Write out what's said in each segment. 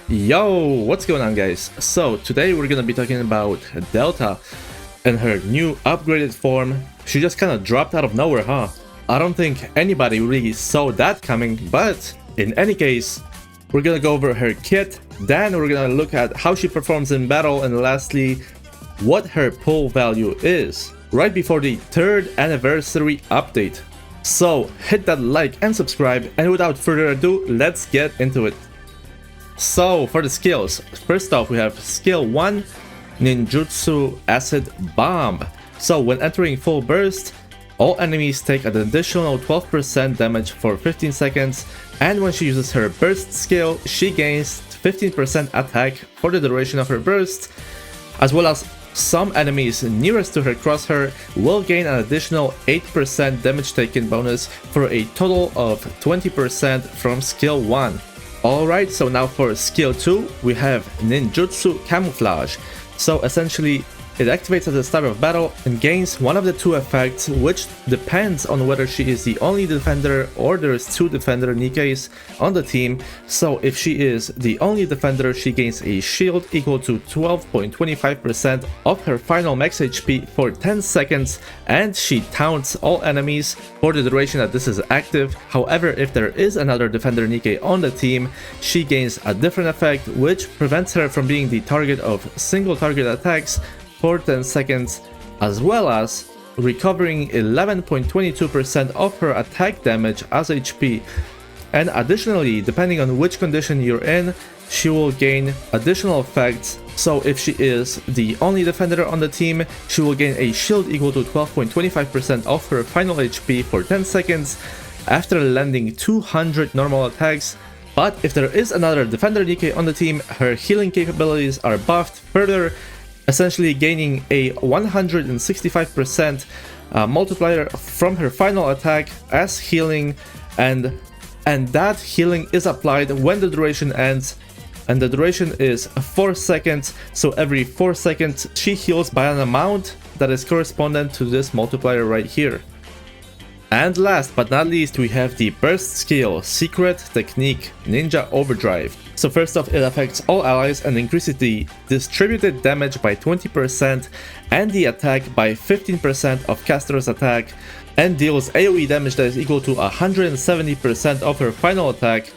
Yo, what's going on guys? So today we're gonna be talking about Delta and her new upgraded form. She just kind of dropped out of nowhere, huh? I don't think anybody really saw that coming, but in any case, we're gonna go over her kit, then we're gonna look at how she performs in battle, and lastly, what her pull value is, right before the 3rd anniversary update. So hit that like and subscribe, and without further ado, let's get into it. So for the skills, first off we have skill 1, Ninjutsu Acid Bomb. So when entering full burst, all enemies take an additional 12% damage for 15 seconds, and when she uses her burst skill, she gains 15% attack for the duration of her burst, as well as some enemies nearest to her crosshair will gain an additional 8% damage taken bonus for a total of 20% from skill 1. Alright, so now for skill 2, we have Ninjutsu Camouflage. So essentially, it activates at the start of battle and gains one of the two effects, which depends on whether she is the only defender or there is two defender Nikkes on the team. So if she is the only defender, she gains a shield equal to 12.25% of her final max HP for 10 seconds, and she taunts all enemies for the duration that this is active. However, if there is another defender Nikke on the team, she gains a different effect which prevents her from being the target of single target attacks for 10 seconds, as well as recovering 11.22% of her attack damage as HP. And additionally, depending on which condition you're in, she will gain additional effects. So if she is the only defender on the team, she will gain a shield equal to 12.25% of her final HP for 10 seconds after landing 200 normal attacks. But if there is another defender Nikke on the team, her healing capabilities are buffed further, essentially gaining a 165% multiplier from her final attack as healing, and that healing is applied when the duration ends, and the duration is 4 seconds. So every 4 seconds she heals by an amount that is correspondent to this multiplier right here. And last but not least, we have the burst skill, Secret Technique, Ninja Overdrive. So first off, it affects all allies and increases the distributed damage by 20% and the attack by 15% of caster's attack, and deals AoE damage that is equal to 170% of her final attack.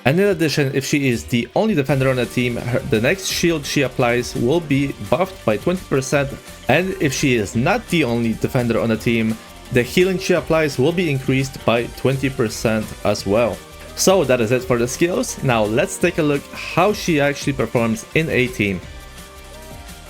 And in addition, if she is the only defender on the team, the next shield she applies will be buffed by 20%, and if she is not the only defender on the team, the healing she applies will be increased by 20% as well. So that is it for the skills. Now let's take a look how she actually performs in a team.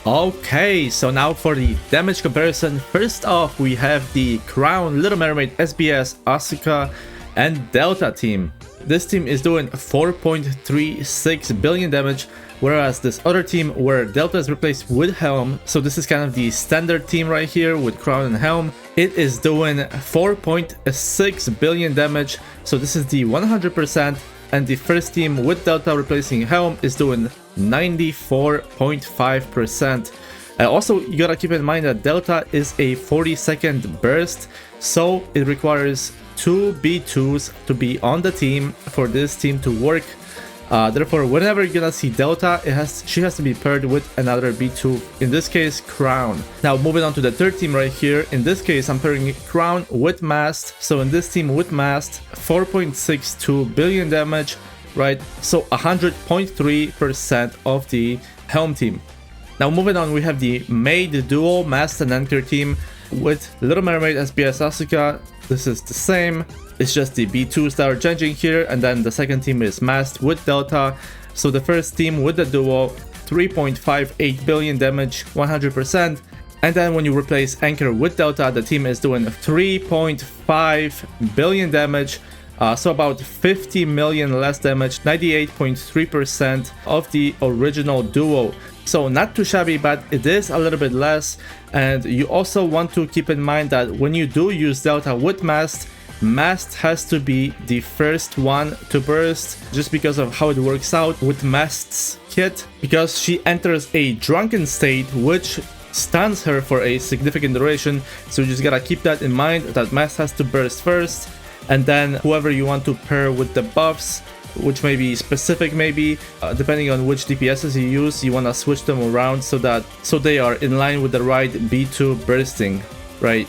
Okay, so now for the damage comparison. First off, we have the Crown, Little Mermaid, SBS, Asuka, and Delta team. This team is doing 4.36 billion damage, whereas this other team where Delta is replaced with Helm, so this is kind of the standard team right here with Crown and Helm, it is doing 4.6 billion damage, so this is the 100%, and the first team with Delta replacing Helm is doing 94.5%. Also, you gotta keep in mind that Delta is a 40-second burst, so it requires 2 B2s to be on the team for this team to work. Therefore, whenever you're gonna see Delta, she has to be paired with another B2, in this case Crown. Now moving on to the third team right here, in this case I'm pairing Crown with Mast. So in this team with Mast, 4.62 billion damage, right? So 100.3% of the Helm team. Now moving on, we have the Maid Duo Mast and Anchor team with Little Mermaid, SBS, Asuka. This is the same, it's just the B2s that are changing here, and then the second team is Mast with Delta. So the first team with the duo, 3.58 billion damage, 100%, and then when you replace Anchor with Delta, the team is doing 3.5 billion damage, so about 50 million less damage, 98.3% of the original duo. So not too shabby, but it is a little bit less. And you also want to keep in mind that when you do use Delta with Mast, Mast has to be the first one to burst, just because of how it works out with Mast's kit, because she enters a drunken state which stuns her for a significant duration. So you just gotta keep that in mind, that Mast has to burst first, and then whoever you want to pair with the buffs which may be specific, maybe depending on which DPSs you use, you want to switch them around so they are in line with the right B2 bursting, right?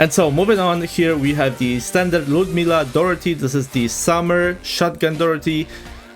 And so moving on, here we have the standard Ludmilla Dorothy. This is the summer shotgun Dorothy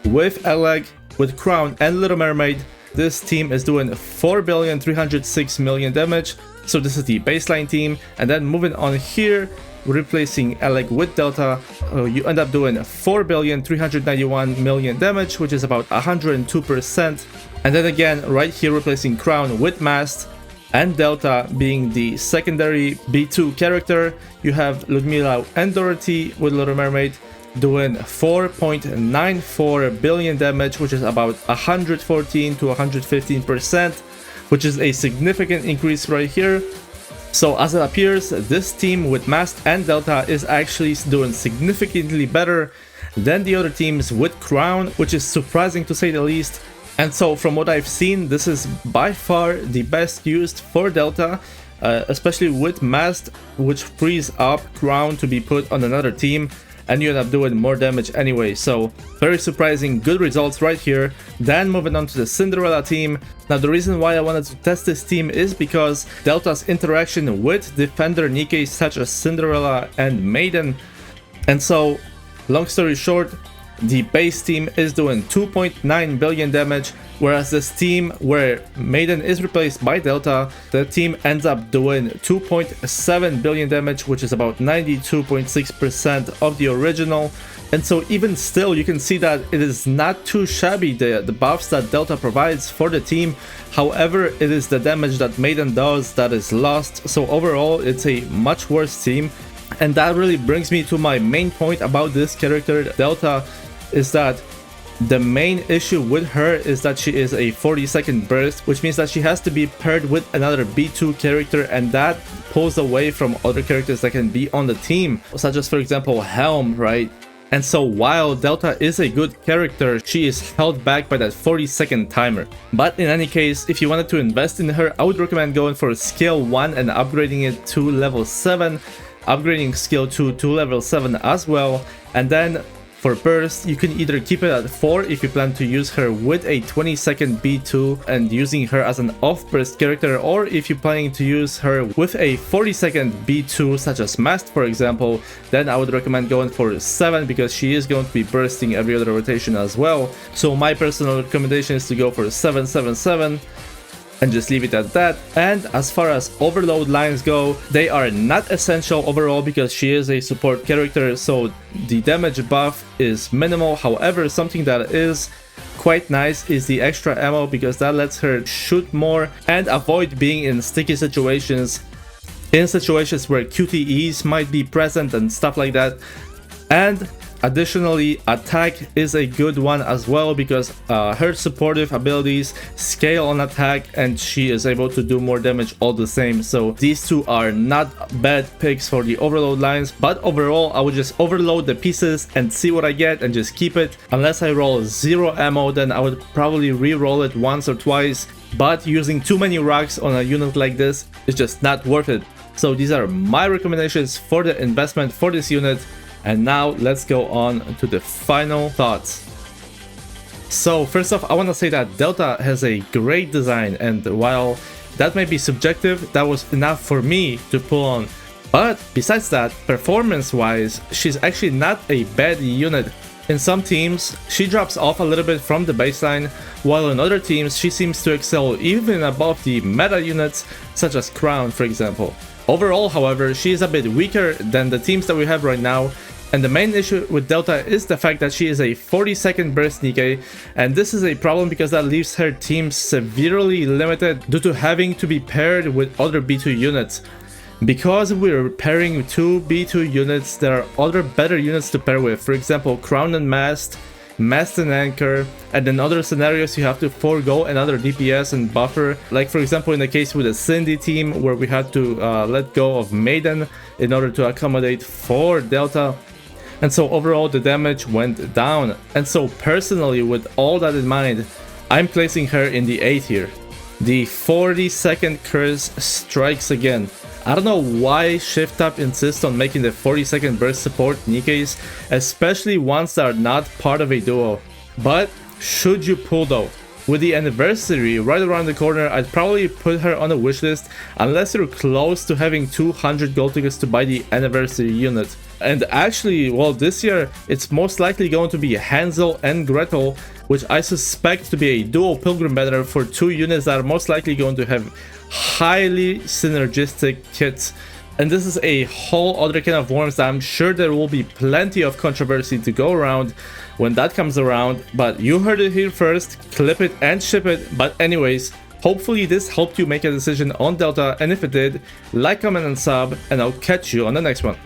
with a leg, with crown and Little Mermaid. This team is doing 4,306,000,000 damage. So this is the baseline team. And then moving on here, replacing Alec with Delta, you end up doing 4,391,000,000 damage, which is about 102%. And then again, right here, replacing Crown with Mast and Delta being the secondary B2 character, you have Ludmilla and Dorothy with Little Mermaid doing 4.94 billion damage, which is about 114 to 115%, which is a significant increase right here. So as it appears, this team with Mast and Delta is actually doing significantly better than the other teams with Crown, which is surprising to say the least. And so from what I've seen, this is by far the best used for Delta, especially with Mast, which frees up Crown to be put on another team, and you end up doing more damage anyway. So very surprising, good results right here. Then moving on to the Cinderella team. Now the reason why I wanted to test this team is because Delta's interaction with defender Nikke such as Cinderella and Maiden. And so long story short, the base team is doing 2.9 billion damage, whereas this team where Maiden is replaced by Delta, the team ends up doing 2.7 billion damage, which is about 92.6% of the original. And so even still, you can see that it is not too shabby, the buffs that Delta provides for the team. However, it is the damage that Maiden does that is lost. So overall, it's a much worse team. And that really brings me to my main point about this character, Delta, is that the main issue with her is that she is a 40-second burst, which means that she has to be paired with another B2 character, and that pulls away from other characters that can be on the team, such as for example Helm, right? And so while Delta is a good character, she is held back by that 40-second timer. But in any case, if you wanted to invest in her, I would recommend going for skill 1 and upgrading it to level 7, upgrading skill 2 to level 7 as well, and then for burst, you can either keep it at 4 if you plan to use her with a 20-second B2 and using her as an off-burst character, or if you're planning to use her with a 40-second B2 such as Mast for example, then I would recommend going for 7 because she is going to be bursting every other rotation as well. So my personal recommendation is to go for 777 and just leave it at that. And as far as overload lines go, they are not essential overall because she is a support character, so the damage buff is minimal. However, something that is quite nice is the extra ammo, because that lets her shoot more and avoid being in sticky situations, in situations where QTEs might be present and stuff like that. And additionally, attack is a good one as well, because her supportive abilities scale on attack and she is able to do more damage all the same. So these two are not bad picks for the overload lines, but overall I would just overload the pieces and see what I get and just keep it. Unless I roll 0 ammo, then I would probably re-roll it once or twice, but using too many rocks on a unit like this is just not worth it. So these are my recommendations for the investment for this unit. And now let's go on to the final thoughts. So first off, I want to say that Delta has a great design, and while that may be subjective, that was enough for me to pull on. But besides that, performance wise, she's actually not a bad unit. In some teams, she drops off a little bit from the baseline, while in other teams she seems to excel even above the meta units such as Crown for example. Overall, however, she is a bit weaker than the teams that we have right now. And the main issue with Delta is the fact that she is a 40-second burst Nikke, and this is a problem because that leaves her team severely limited due to having to be paired with other B2 units. Because we're pairing 2 B2 units, there are other better units to pair with, for example Crown and Mast, Mast and Anchor, and in other scenarios you have to forego another DPS and buffer, like for example in the case with the Cindy team where we had to let go of Maiden in order to accommodate for Delta. And so overall the damage went down. And so personally, with all that in mind, I'm placing her in the A tier. The 40-second curse strikes again. I don't know why Shift Up insists on making the 40-second burst support Nikke's, especially ones that are not part of a duo. But should you pull though? With the anniversary right around the corner, I'd probably put her on a wishlist unless you're close to having 200 gold tickets to buy the anniversary unit. And actually, well, this year it's most likely going to be Hansel and Gretel, which I suspect to be a dual pilgrim banner for 2 units that are most likely going to have highly synergistic kits. And this is a whole other can of worms that I'm sure there will be plenty of controversy to go around when that comes around. But you heard it here first, clip it and ship it. But anyways, hopefully this helped you make a decision on Delta, and if it did, like, comment and sub, and I'll catch you on the next one.